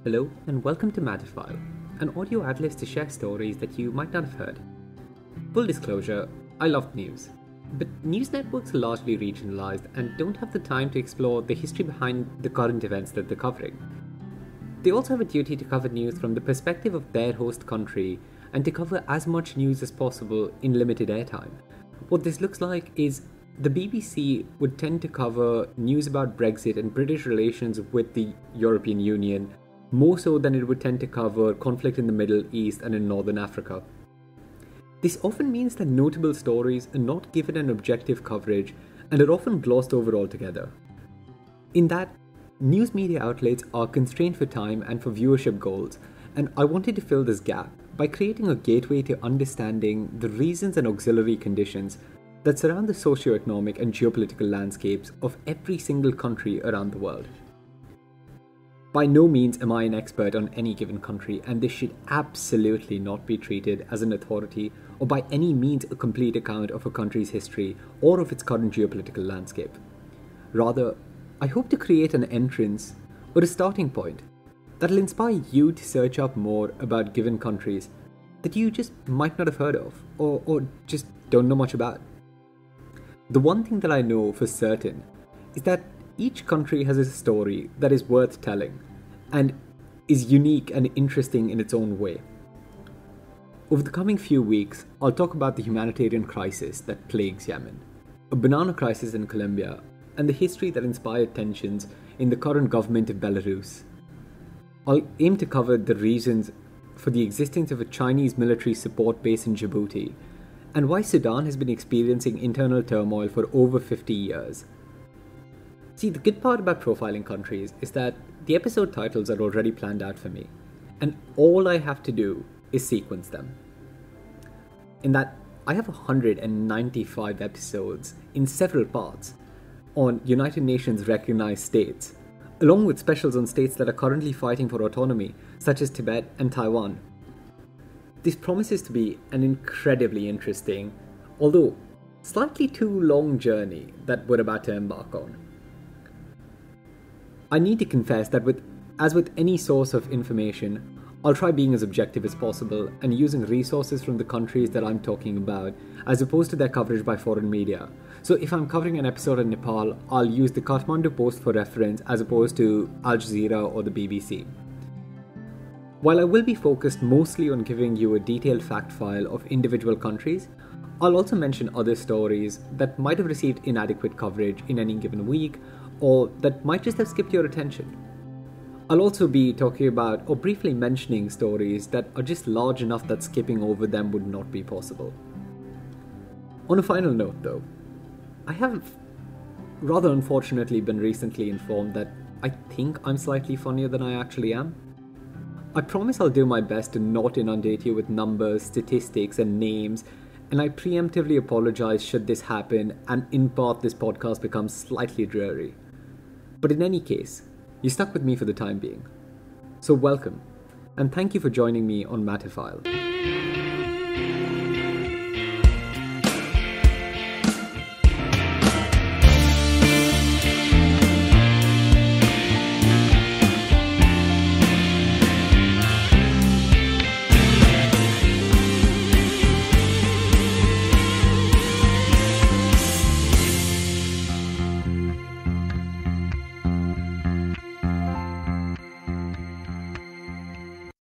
Hello and welcome to Matterfile, an audio atlas to share stories that you might not have heard. Full disclosure, I love news, but news networks are largely regionalized and don't have the time to explore the history behind the current events that they're covering. They also have a duty to cover news from the perspective of their host country and to cover as much news as possible in limited airtime. What this looks like is the BBC would tend to cover news about Brexit and British relations with the European Union more so than it would tend to cover conflict in the Middle East and in Northern Africa. This often means that notable stories are not given an objective coverage and are often glossed over altogether. In that, news media outlets are constrained for time and for viewership goals, and I wanted to fill this gap by creating a gateway to understanding the reasons and auxiliary conditions that surround the socio-economic and geopolitical landscapes of every single country around the world. By no means am I an expert on any given country, and this should absolutely not be treated as an authority or by any means a complete account of a country's history or of its current geopolitical landscape. Rather, I hope to create an entrance or a starting point that'll inspire you to search up more about given countries that you just might not have heard of or just don't know much about. The one thing that I know for certain is that each country has a story that is worth telling and is unique and interesting in its own way. Over the coming few weeks, I'll talk about the humanitarian crisis that plagues Yemen, a banana crisis in Colombia, and the history that inspired tensions in the current government of Belarus. I'll aim to cover the reasons for the existence of a Chinese military support base in Djibouti and why Sudan has been experiencing internal turmoil for over 50 years. See, the good part about profiling countries is that the episode titles are already planned out for me, and all I have to do is sequence them. In that, I have 195 episodes in several parts on United Nations recognized states, along with specials on states that are currently fighting for autonomy, such as Tibet and Taiwan. This promises to be an incredibly interesting, although slightly too long journey that we're about to embark on. I need to confess that as with any source of information, I'll try being as objective as possible and using resources from the countries that I'm talking about, as opposed to their coverage by foreign media. So if I'm covering an episode in Nepal, I'll use the Kathmandu Post for reference as opposed to Al Jazeera or the BBC. While I will be focused mostly on giving you a detailed fact file of individual countries, I'll also mention other stories that might have received inadequate coverage in any given week, or that might just have skipped your attention. I'll also be talking about or briefly mentioning stories that are just large enough that skipping over them would not be possible. On a final note though, I have rather unfortunately been recently informed that I think I'm slightly funnier than I actually am. I promise I'll do my best to not inundate you with numbers, statistics, and names, and I preemptively apologize should this happen and in part this podcast becomes slightly dreary. But in any case, you stuck with me for the time being. So welcome, and thank you for joining me on Matterfile.